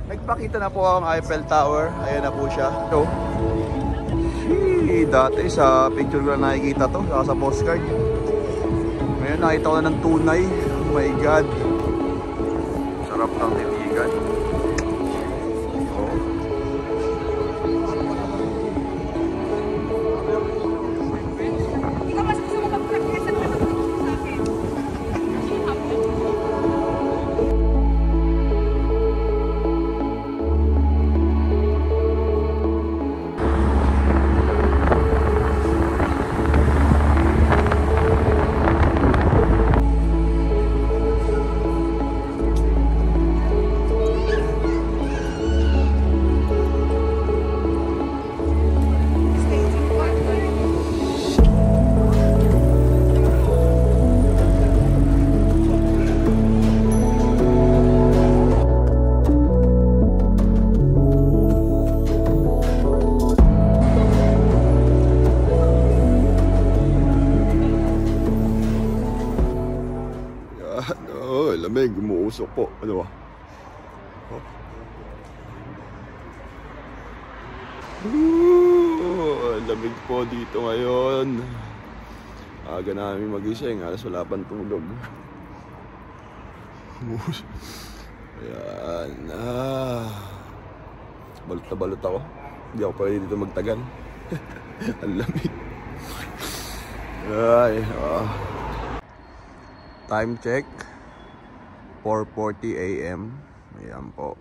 Nagpakita na po ang Eiffel Tower. Ayan na po siya. So, dati sa picture ko na nakikita to, saka sa postcard. Ngayon nakita ko na ng tunay. Oh my God. Sarap ng titigan. Oh. Lamig, umuusok po. Ano ba? Lamig po dito ngayon. Aga namin magising, alas wala pang tulog. Ayan. Balot na balot ako. Hindi ako pwede dito magtagal. Ang lamig. Ay, time check. 4:40 AM. Ayan po.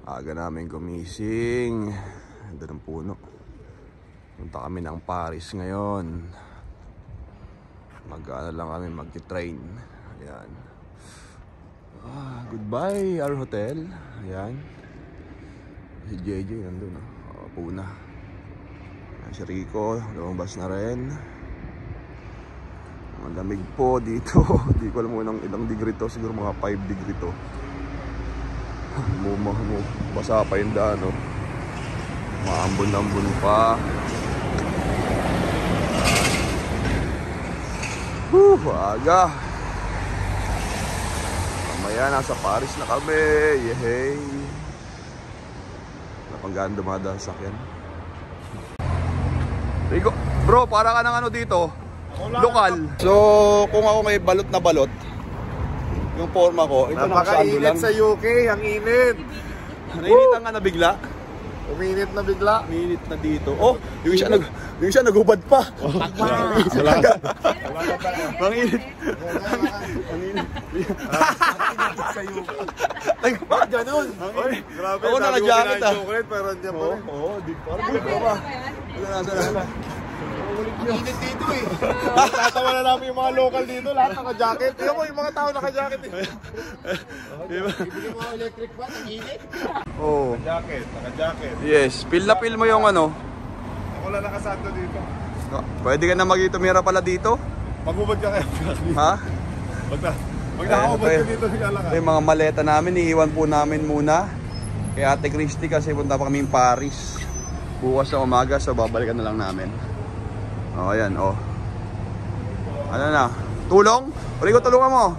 Aga namin gumising. Ganda ng puno. Punta kami ng Paris ngayon. Mag-ano lang kami, mag-train. Ayan. Goodbye our hotel. Ayan. Si JJ nandun. Puna. Ayan, si Rico. Lumabas na rin. Malamig po dito. Hindi ko alam kung ilang degree to. Siguro mga 5 degree to. Basa pa yung daan, no? Maambon-ambon pa. Aga. Mamaya nasa Paris na kami. Yehey. Napanggaan dumadaan sa akin. Rico, bro, para ka ng ano dito? Lokal. So, kung ako may balot na balot, yung forma ko, ito napakainit sa UK, ang init. Nainitan nga na bigla. Uminit na bigla. Uminit na dito. Oh, yung siya nagubad pa. Ang init. Ang init. Sa UK. Bakit ganun? Grabe, ako naka-jacket ah. Pero andiyan pa rin. Oo, di pa ba? Wala. Ang init dito eh. Tatawa na namin yung mga local dito, lahat naka-jacket. Tingnan mo yung mga tao naka-jacket eh. Ibigay mo electric fan, ang init. Oo. Naka-jacket. Yes, feel na feel mo yung ano. Ako lang nakasanto dito. Pwede ka na tumira pala dito? Magubad ka kaya. Ha? Pag nakaubad ka dito, sigala ka. Yung mga maleta namin, iiwan po namin muna kay Ate Christy kasi punta pa kami Paris bukas sa umaga, so babalikan na lang namin. Oh, ayan, oh. Ano na? Tulong? Rico, tulungan mo.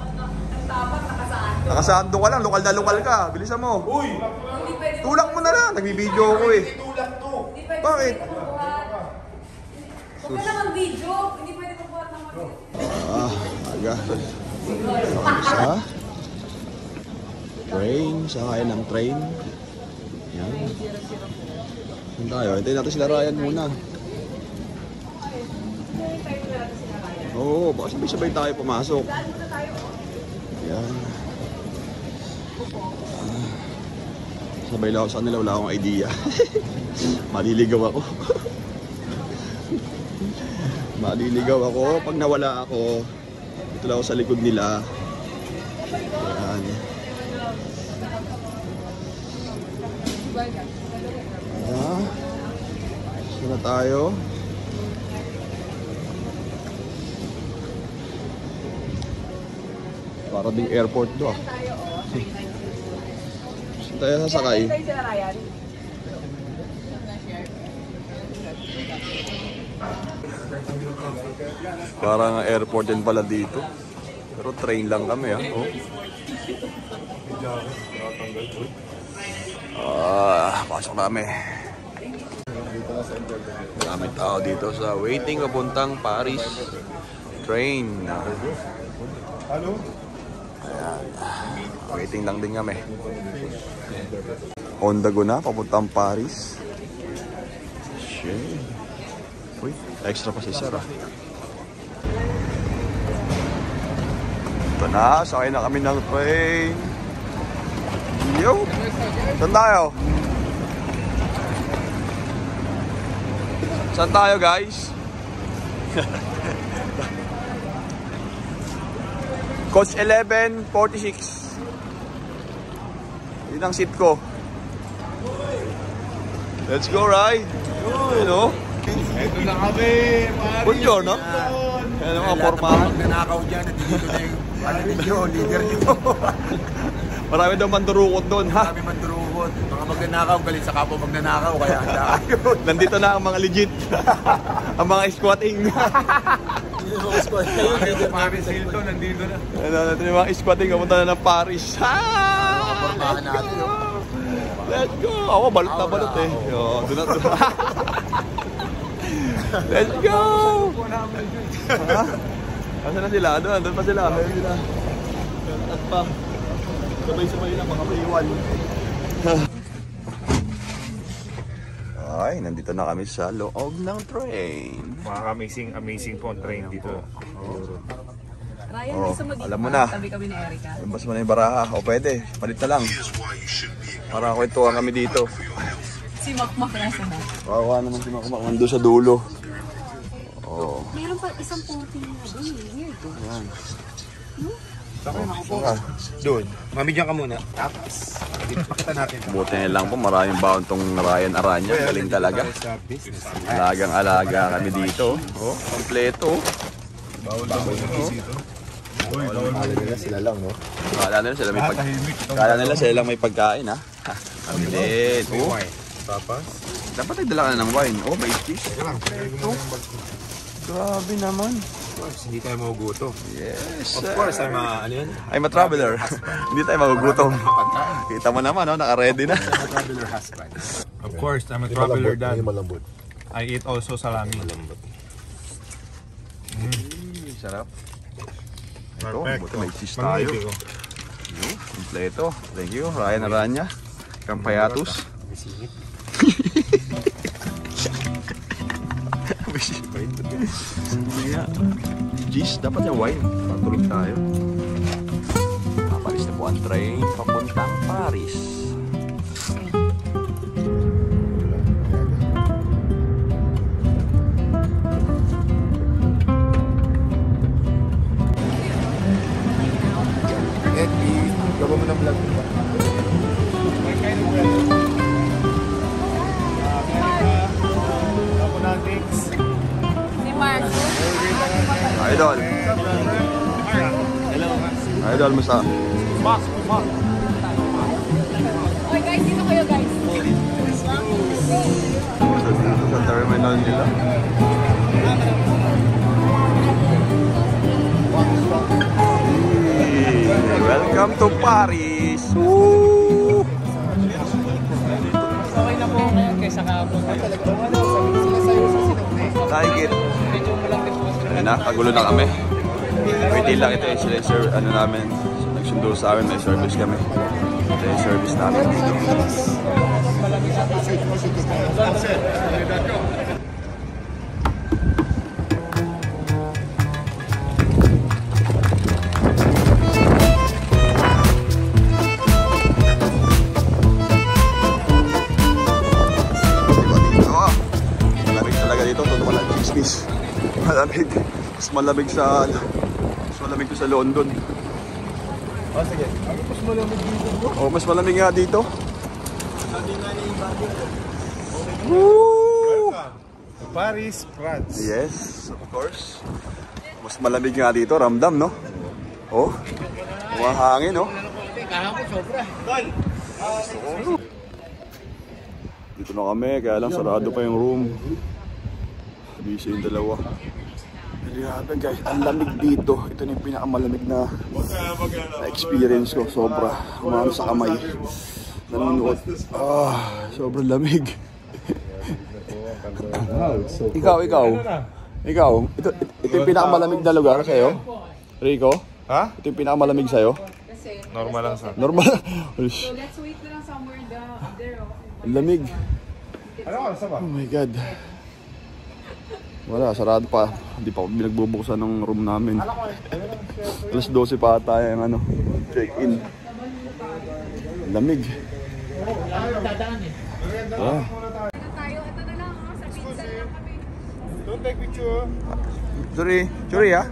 Nakasando ka lang, lokal na lokal ka. Bilisan mo. Uy! Tulak mo na lang. Nagbibideo ko eh. Tulak to. Bakit? Huwag ka na mag-video. Hindi pwede magbuhat ng mag-video. Aga. Isa. Train. Sakay ng train. Yan. Saan tayo? Hintayin natin sila Ryan muna. Oo, baka sabay-sabay tayo pumasok. Yan. Sabay lang ako sa kanila, wala akong idea. Maliligaw ako. Maliligaw ako. Pag nawala ako, dito lang ako sa likod nila. Yan. Saan na tayo? Para ding airport do ah. Saan tayo sasakay? Parang airport din pala dito. Pero train lang kami ah. Oh. Pasok namin. Maraming tao dito sa waiting papuntang Paris train. Ano? Ayan. Waiting lang din kami. On the go na, papuntang Paris. Shit. Uy, extra pa si Sarah. Ito na, sakay na kami ng train. Yo! Saan tayo? Saan tayo, guys? Coach 1146. Yun ang seat ko. Let's go, ride. Hello. Ito na kami. Buongiorno. Ano mga pormahan? Nanakaw dyan. Dito na yung leader nyo. Marami daw mandurukot doon, ha? Marami mandurukot. Mga magnanakaw, galit sa kapwa magnanakaw. Kaya nandito na ang mga legit. Ang mga squatting. Paris Hilton, nandito na. Ano, yung mga squatting, kapunta na ng Paris. Ha! Pormahan natin. Let's go! Ako, balot na balot eh. Doon na. Let's go! Ha? Asa na sila? Doon pa sila. Meron sila. At pa. Sabay-sabay lang, mga paiwan. Ay, nandito na kami sa loob ng train. Amazing po ang train dito. Ryan, gusto mo dito? Alam mo na. Tabi kami ni Erica. Bas mo na yung baraha. O pwede, palit na lang. Para kwentuhan kami dito. Si Makmak nasa na. Kawawa naman si Makmak nandun sa dulo. Oh. Meron pa isang puti na doon. Weird. Ayan. Doon. Mamigyan ka muna. Tapos, pakita natin. Buti na lang po, maraming baon tong Ryan Aranya. Galing talaga. Alagang-alaga kami dito. Oh, kompleto. Bawal dito. Uy, bawal nila sila lang, no? Kala nila sila lang may pagkain, ha? Kami din. Oh, Tapos? dapat nagdala ka na ng wine. Oh, may cheese. Grabe naman. Of course, hindi tayo magugutom. Yes. Of course, I'm a traveler. Hindi tayo magugutom. Kita mo naman, no? Naka-ready na. traveler husband. Of course, I'm a traveler dad. I eat also salami. Sarap. Ito, buti may cheese tayo. Kompleto. Thank you, Ryan Aranya. Kampayatus. Cheese, dapat yung wine. Patulog tayo. Papalis na po ang train papuntang Paris. Gawin mo ng vlog. Si Mark. Idol. Idol, musta? Okay guys, dito kayo guys. Sa terminal nila. Welcome to Paris! Woo! Okay na po kaysa kahapon. Tahigit. Ayun na, kagulo na kami. Wait lang ito yung ano namin. Nagsundo sa amin, may service kami. Ito yung service namin dito. Malamig. Mas malamig to sa London. Oh, sige. Ano mas malamig dito, bro? Oh, mas malamig nga dito. Sabi nga ni Ibagi. Woo! Welcome to Paris, France. Yes, of course. Mas malamig nga dito, ramdam, no? Oh, umahangin, no? Kahapon sobra. Dito na kami, kaya lang sarado pa yung room. Busy yung dalawa. Grabe guys, ang lamig dito. Ito na yung pinakamalamig na experience ko. Sobra. Umano sa kamay. Nanonood. Sobrang lamig. Ikaw. Ito yung pinakamalamig na lugar sa'yo? Rico? Ha? Ito yung pinakamalamig sa'yo? Normal lang sa. Normal. So let's wait na lang somewhere there. Ang lamig. Ano ka sa ba? Oh my God. Wala, sarado pa. Hindi pa binagbubuksan ng room namin. Alas 12 pa ata yung check-in. Lamig. Dadaan eh. Ah. Tayo, ito na lang sa pizza lang kami. Don't take picture. Sorry ah.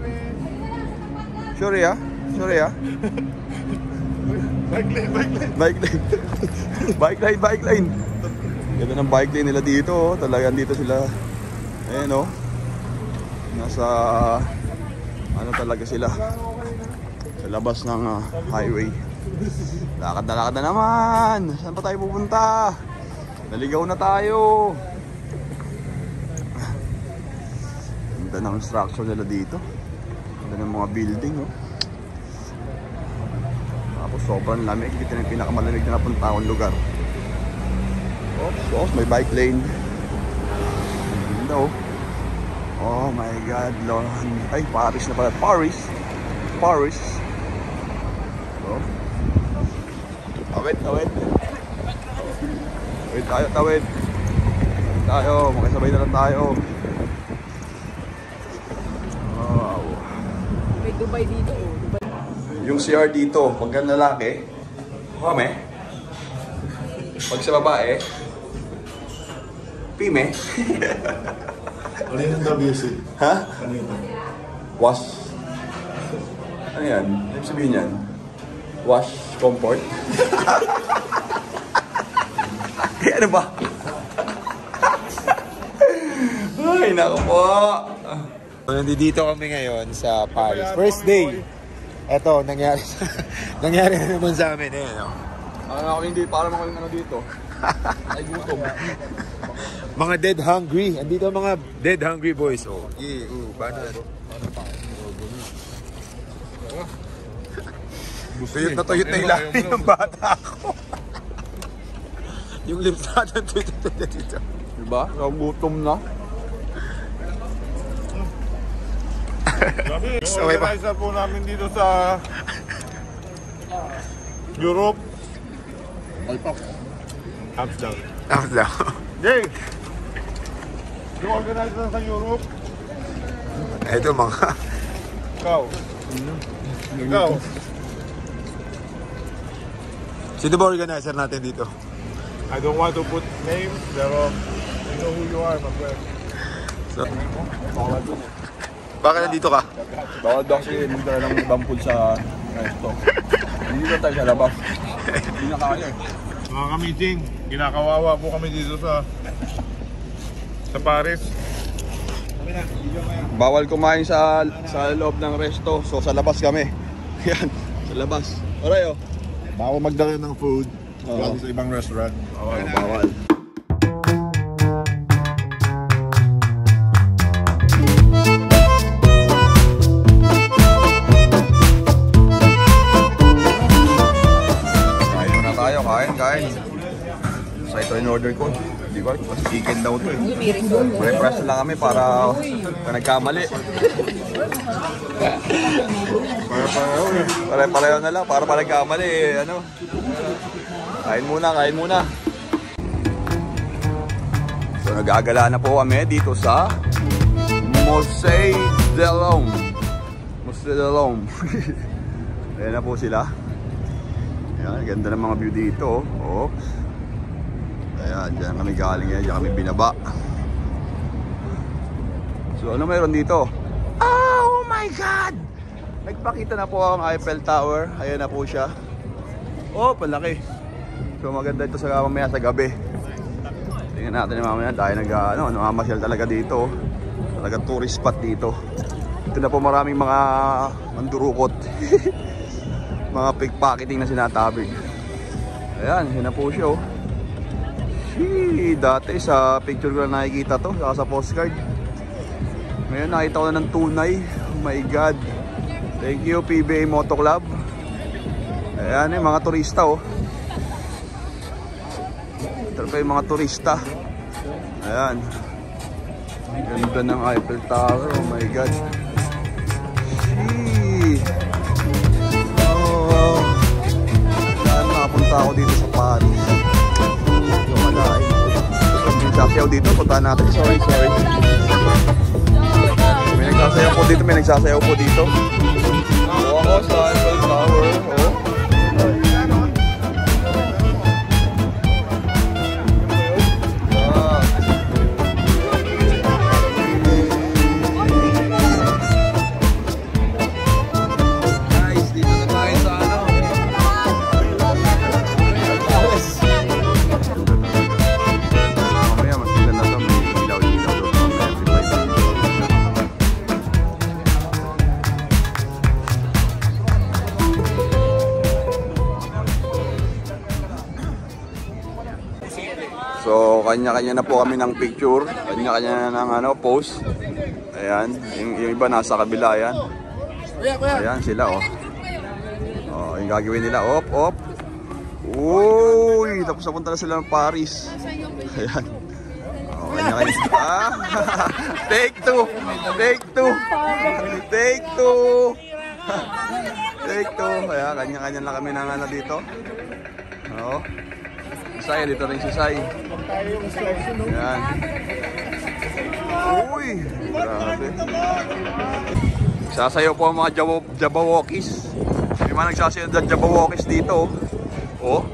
Bike lane. Ganda ng bike lane nila dito. Oh. Talagang dito sila. Ayan oh. Nasa talaga sila. Sa labas ng highway. Lakad na naman. Saan pa tayo pupunta? Naligaw na tayo. Ganda ng structure nila dito. Ganda ng mga building oh. Tapos sobrang lamig. Ito na yung pinakamalamig na napunta akong lugar. Oops, may bike lane. Ganda oh. Oh my God, Lord. Ay, Paris na pala. Paris. Oh. Tawid. Tawid tayo. Makisabay na lang tayo. Wow. May Dubai dito oh. Yung CR dito, pag lalaki, kame. Pag sa babae, pime. Ano yung WC? Ha? Ano yun? Wash. Ano yan? Ano yung sabihin yan? Wash comfort? Ano ba? Ay, naku po. Nandito kami ngayon sa Paris. First day. Eto, nangyari na naman sa amin. Ayan, oh. Parang ako dito. Ay, gutom. Mga dead hungry. Andito ang mga dead hungry boys. Oh, yeah, banana. Tuyot na tuyot na ilalim ng bata ako. Yung lips natin tuyot na dito. Diba? Gutom na. So, organizer po namin dito sa Europe. Amsterdam. Yay! Yung organizer sa Europe. Ito mga... Ikaw. Sino ba organizer natin dito? I don't want to put names, pero I know who you are, my friend. So, bakit nandito ka? Bawal daw kasi nagdala ng ibang pool sa resto. Hindi na tayo sa labas. Hindi na kaya eh. Mga kamiting, kinakawawa po kami dito sa Paris. Bawal kumain sa loob ng resto. So sa labas kami. Yan, sa labas. Alright oh. Bawal magdala ng food. Oo. Sa ibang restaurant. Bawal. Kain. So ito in order ko. Di ba? Kasi chicken daw to eh. Pre-press lang kami para nagkamali. Pare-pareho na lang para nagkamali eh. Ano? Kain muna. So nagagala na po kami dito sa Musée de l'Homme. Ayan na po sila. Ayan, ganda ng mga view dito. Oops. Ayan, dyan kami galing yan. Dyan kami binaba. So, ano mayroon dito? Oh my God! Nagpakita na po ang Eiffel Tower. Ayan na po siya. Oh, palaki. So, maganda ito sa mamaya sa gabi. Tingnan natin mamaya. Tayo namamasyal talaga dito. Talaga tourist spot dito. Ito na po maraming mga mandurukot. Mga pickpocketing na sinatabig. Ayan, yun na po siya oh. Dati sa picture ko na nakikita to, saka sa postcard. Ngayon nakita ko na ng tunay. Oh my God. Thank you PBA Moto Club. Ayan yung mga turista oh. Ito pa yung mga turista. Ayan. Ganda ng Eiffel Tower. Oh my God. Oh. Saan nakapunta ako dito sa Paris? Lumalain. May nagsasayaw dito. Puntahan natin. Sorry. May nagsasayaw po dito. Oh, ako sa Eiffel Tower. Oh. So, kanya-kanya na po kami ng picture. Kanya-kanya na ng post. Ayan. Yung iba nasa kabila. Ayan. Ayan sila, oh. Oh, yung gagawin nila. Op. Uy! Tapos napunta na sila ng Paris. Ayan. Oh, kanya-kanya. Take two. Ayan, kanya-kanya lang kami ng dito. Oo. Say, dito rin si Say. Ayan. Uy! Grabe. Sasayaw po ang mga Jabberwockies. May mga nagsasayaw ng Jabberwockies dito. Oh.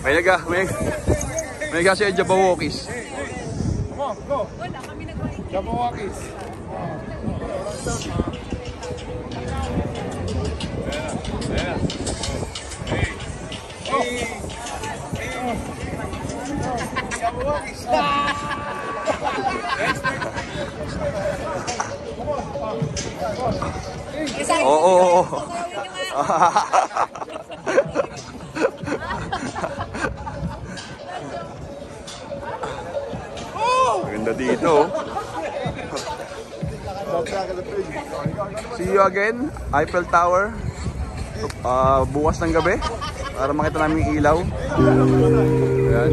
May nagsasayaw ng Jabberwockies. Go! Jabberwockies. Oo. Maganda dito. See you again, Eiffel Tower. Bukas ng gabi para makita namin yung ilaw. Ayan.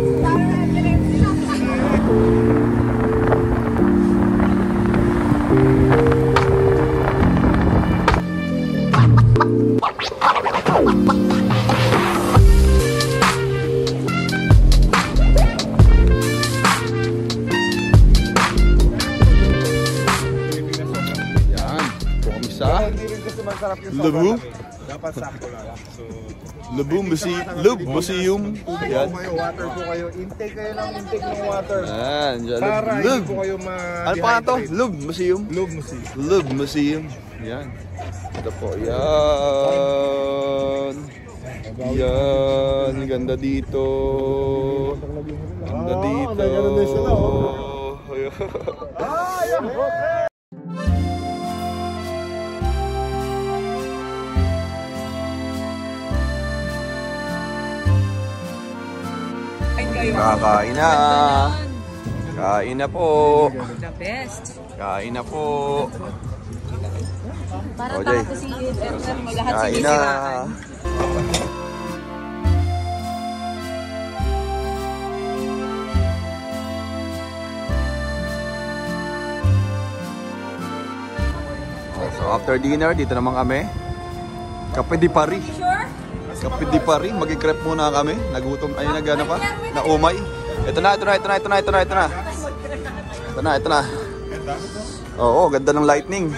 Lebu. Dapat sakto lang. So, Lebu Museum. Yan. Water po kayo. Intake kayo ng water. Ayan. Para hindi po kayo ano pa to? Lube Museum. Lube Museum. Yan. Ito po. Yan. Yan. Ganda dito. Ganda dito. Kakain na. Kain na po. The best. Kain na po. Parang Jay. tako si Edgar maglahat Kain na. sinisiraan. So after dinner, dito naman kami. Cafe di Paris. Sure? Cafe di Paris. Mag-crepe muna kami. Nagutom. Ay, nagana pa? Naumay. Ito na. Oo, ganda ng lightning.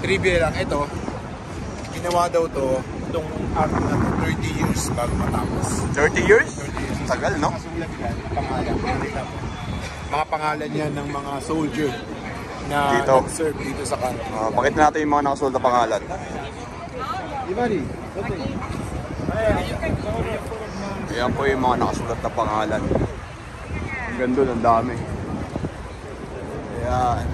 Trivia lang, ito, ginawa daw to, itong art na 30 years bago matapos. 30 years? Tagal, no? Nakasulat yan, pangalan. Mga pangalan yan ng mga soldier na Dito. nag-serve dito sa country. Pakita natin yung mga nakasulat na pangalan. Ibari, Ayan po yung mga nakasulat na pangalan. Ang ganda, ang dami. Ayan.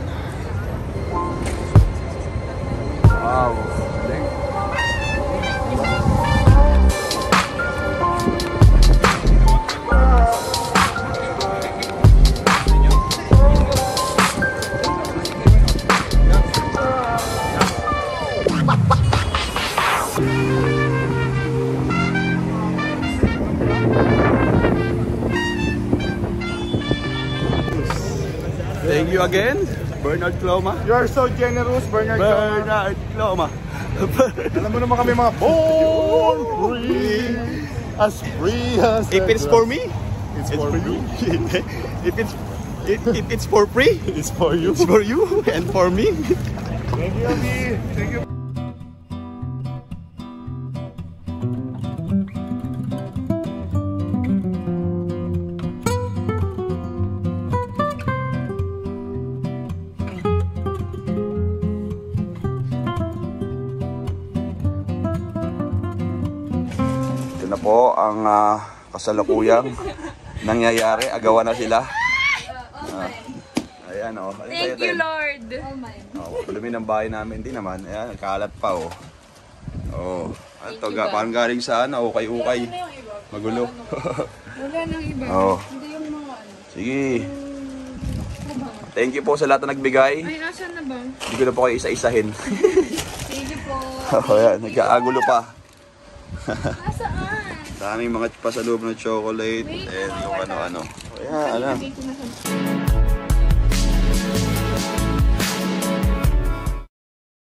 Wow. Galing. Thank you again, Bernard Cloma. You're so generous, Bernard. Bernard Cloma. Alam mo naman kami mga born free, as free as If it's for me, it's for you. if it's for free, It's for you. it's for you and for me. Thank you, Ami. Thank you. Ito na po ang kasalukuyang nangyayari. Agawan na sila. Ayan o. Thank you, Lord. Oh my. Palumi ng bahay namin. Hindi naman. Ayan, nagkalat pa o. Oh. Ano to? Parang galing saan? Ukay-ukay. Magulo. Wala nang iba. Oh. Hindi yung mga ano. Sige. Thank you po sa lahat na nagbigay. Ay, asan na ba? Hindi ko na po kayo isa-isahin. Thank you po. Ayan, nagkaagulo pa. Nasaan? Daming mga pasalubong ng chocolate and yung ano-ano. Ayan, alam. Thank you na sa...